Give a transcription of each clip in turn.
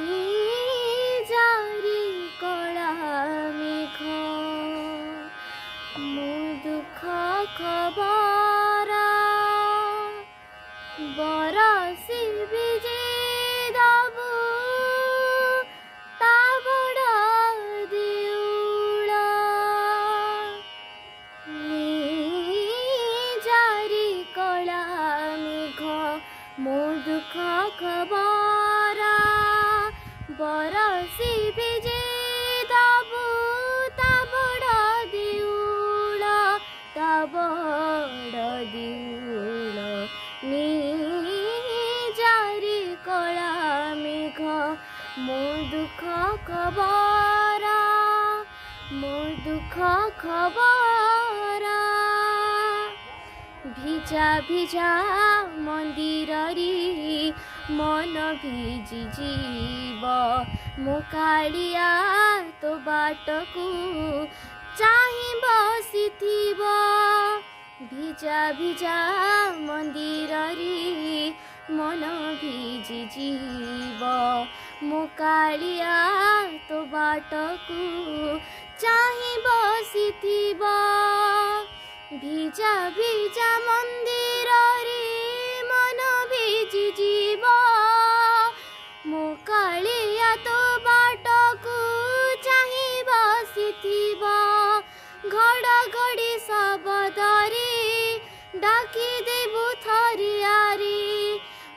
निजारी कला मेघ मो दुख खबर बरसी विजे दबु ता बड़ देउल निजारी कला मेघ मो दुख खबर बरसी विजे दबु ता बड़ देउल ता बड़ देउल निजारी कला मेघ मो दुख खबर मो दुख खबर भिजा भिजा मंदिर मन भिजी जीव मो कालिया तो बाट को चाहि बसिथिब भिजा भिजा मंदिर मन भिजी जीव मो कालिया तो बाट को चाहि बसिथिब भिजा भिजा मंदिर मन भिजी जीव मो कालिया तो बाट को चाहि बसिथिब घड़घड़ी शब्दरे डाकी देबु थरियारी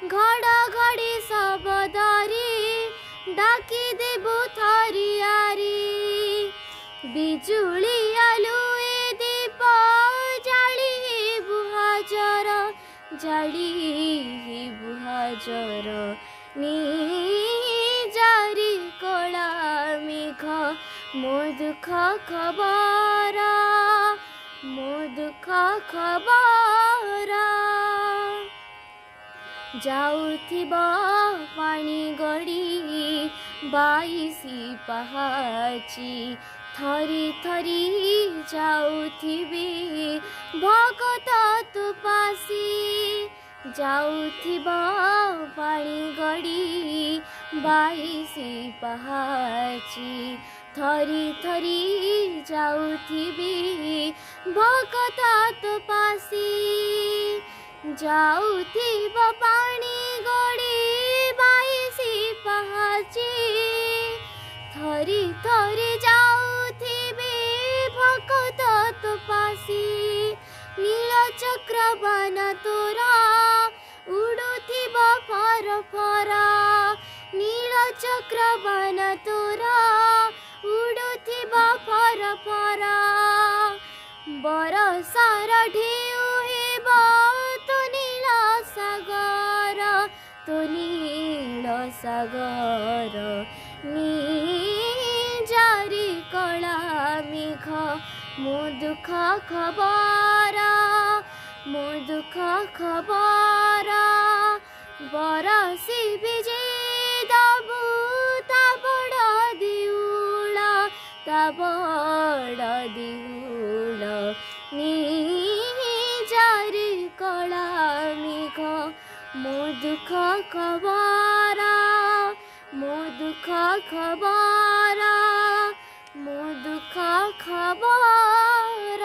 घड़घड़ी शब्दरे डाकी देबु थरियारी बिजुली आलुए दीप जाली बुहाजर जाली बुहाजर निजारी कला मेघ मो दुख खबर मो दुख खबर जाउथिब पानी गड़ी बाईसी पहाची थरी थरी जाउथिबी भगत तु पासी जाउथिब पानी गड़ी बाईसी पहाची थरी थरी जाउथिबी भगत तु पासी जाउथिब पानी गड़ी बाईसी पहाची थरी थरी जाउथिबी भगत तु पासी नील चक्र बन तोरा उडुथिब फर फर नील चक्र बन तोरा उडुथिब फर फर बरसार ढेउ हेब तो नील सागर तो नील सागर निजारी कला मेघ मो दुख खबर मो दुख खबर बरसी विजे दबु ता बड़ देउल ता बड़ देउल निजारी कला मेघ मो दुख खबर मो दुख खबर मो दुख खबर।